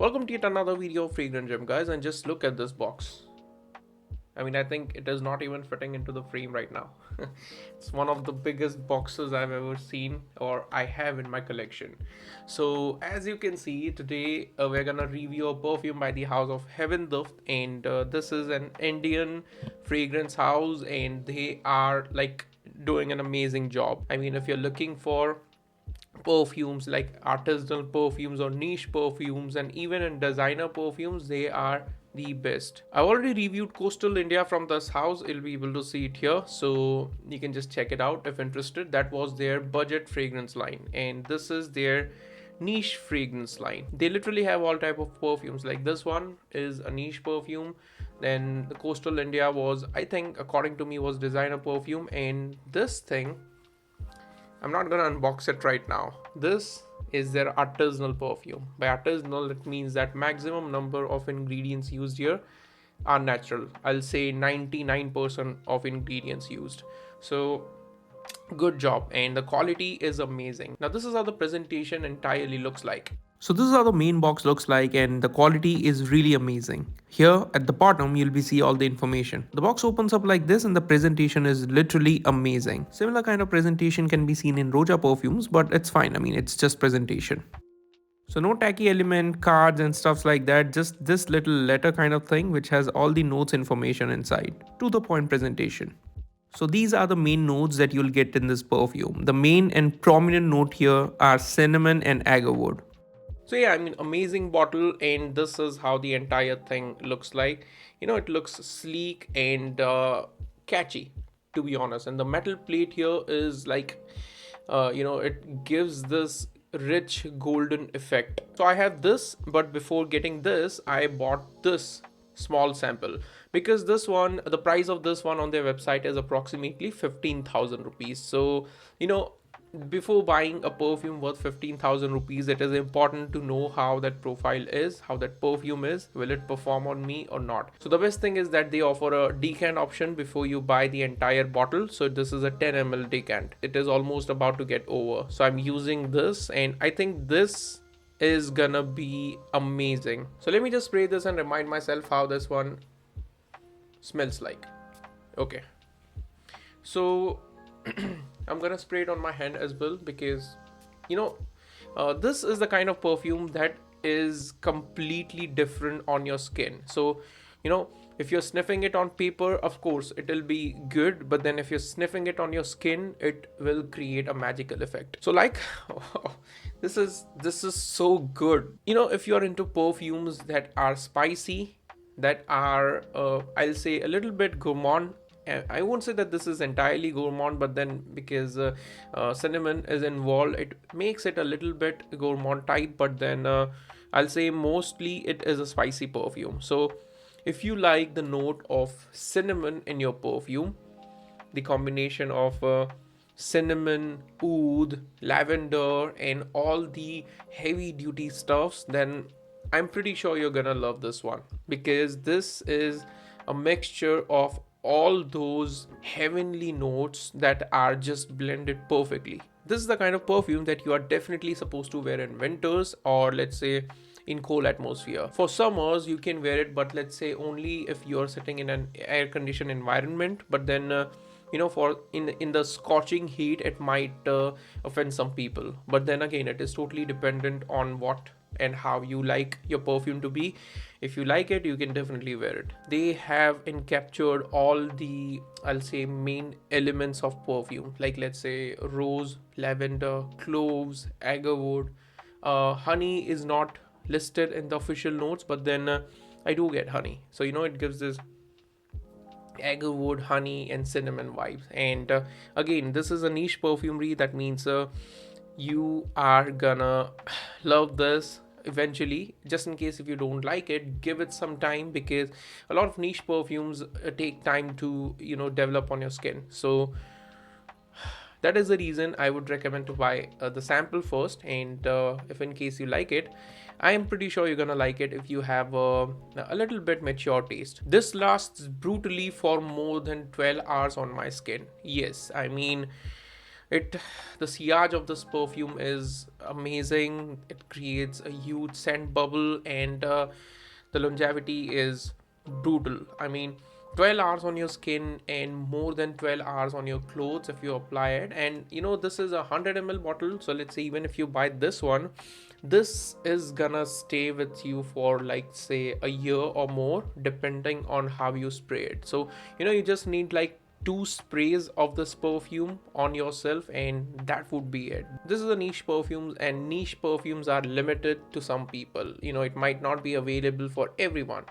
Welcome to yet another video of Fragrant Gem, guys, and just look at this box. I think it is not even fitting into the frame right now. It's one of the biggest boxes I've ever seen or I have in my collection. So as you can see, today we're gonna review a perfume by the house of Heaven Duft, and this is an Indian fragrance house, and they are like doing an amazing job. If you're looking for perfumes like artisanal perfumes or niche perfumes, and even in designer perfumes, they are the best. I've already reviewed Coastal India from this house. You'll be able to see it here, so you can just check it out if interested. That was their budget fragrance line, and this is their niche fragrance line. They literally have all type of perfumes. Like this one is a niche perfume, then the Coastal India was, I think according to me, was designer perfume, and this thing, I'm not gonna unbox it right now. This is their artisanal perfume. By artisanal, it means that maximum number of ingredients used here are natural. I'll say 99% of ingredients used. So good job, and the quality is amazing. Now this is how the presentation entirely looks like. So this is how the main box looks like, and the quality is really amazing. Here at the bottom you'll be see all the information. The box opens up like this and the presentation is literally amazing. Similar kind of presentation can be seen in Roja perfumes, but it's fine. It's just presentation. So no tacky element, cards and stuffs like that, just this little letter kind of thing which has all the notes information inside. To the point presentation. So these are the main notes that you'll get in this perfume. The main and prominent note here are cinnamon and agarwood. So yeah, amazing bottle, and this is how the entire thing looks like. It looks sleek and catchy, to be honest. And the metal plate here is like, it gives this rich golden effect. So I have this, but before getting this, I bought this small sample, because this one, the price of this one on their website is approximately 15,000 rupees. So before buying a perfume worth 15,000 rupees, it is important to know how that profile is, how that perfume is, will it perform on me or not. So the best thing is that they offer a decant option before you buy the entire bottle. So this is a 10 ml decant. It is almost about to get over, so I'm using this, and I think this is gonna be amazing. So let me just spray this and remind myself how this one smells like. Okay, so I'm gonna spray it on my hand as well, because this is the kind of perfume that is completely different on your skin. So if you're sniffing it on paper, of course it will be good, but then if you're sniffing it on your skin, it will create a magical effect. So like this is so good. If you're into perfumes that are spicy, that are I'll say a little bit gourmand. I won't say that this is entirely gourmand, but then because cinnamon is involved, it makes it a little bit gourmand type, but then I'll say mostly it is a spicy perfume. So if you like the note of cinnamon in your perfume, the combination of cinnamon, oud, lavender, and all the heavy duty stuffs, then I'm pretty sure you're gonna love this one, because this is a mixture of all those heavenly notes that are just blended perfectly. This is the kind of perfume that you are definitely supposed to wear in winters, or let's say in cold atmosphere. For summers you can wear it, but let's say only if you're sitting in an air conditioned environment. But then for in the scorching heat, it might offend some people. But then again, it is totally dependent on what and how you like your perfume to be. If you like it, you can definitely wear it. They have encaptured all the, I'll say, main elements of perfume, like let's say rose, lavender, cloves, agarwood. Honey is not listed in the official notes, but then I do get honey, so it gives this agarwood, honey and cinnamon vibes. And again, this is a niche perfumery. That means you are gonna love this eventually. Just in case if you don't like it, give it some time, because a lot of niche perfumes take time to develop on your skin. So that is the reason I would recommend to buy the sample first, and if in case you like it, I am pretty sure you're gonna like it if you have a little bit mature taste. This lasts brutally for more than 12 hours on my skin. Yes, it The sillage of this perfume is amazing. It creates a huge scent bubble, and the longevity is brutal. I mean, 12 hours on your skin and more than 12 hours on your clothes if you apply it. And this is a 100 ml bottle, so let's say even if you buy this one, this is gonna stay with you for like say a year or more, depending on how you spray it. So you just need like two sprays of this perfume on yourself, and that would be it. This is a niche perfume, and niche perfumes are limited to some people. It might not be available for everyone.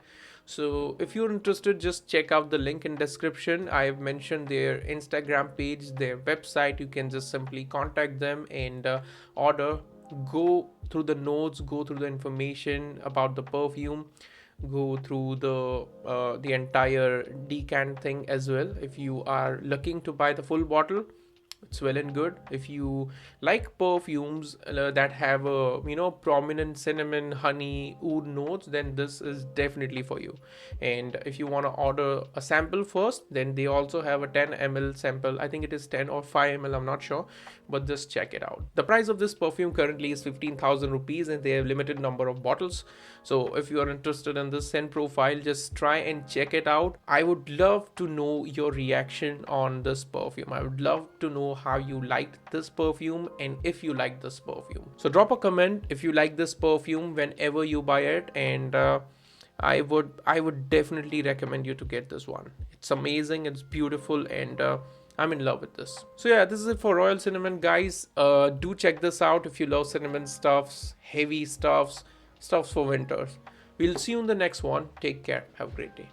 So if you're interested, just check out the link in description. I've mentioned their Instagram page, their website. You can just simply contact them and order. Go through the notes, go through the information about the perfume, go through the entire decant thing as well. If you are looking to buy the full bottle, it's well and good. If you like perfumes that have a prominent cinnamon, honey, oud notes, then this is definitely for you. And if you want to order a sample first, then they also have a 10 ml sample. I think it is 10 or 5 ml, I'm not sure, but just check it out. The price of this perfume currently is 15,000 rupees, and they have limited number of bottles. So if you are interested in this scent profile, just try and check it out. I would love to know your reaction on this perfume. I would love to know how you liked this perfume and if you like this perfume. So drop a comment if you like this perfume whenever you buy it, and I would definitely recommend you to get this one. It's amazing, it's beautiful, and I'm in love with this. So yeah, this is it for Royal Cinnamon, guys. Do check this out if you love cinnamon stuffs, heavy stuffs for winters. We'll see you in the next one. Take care. Have a great day.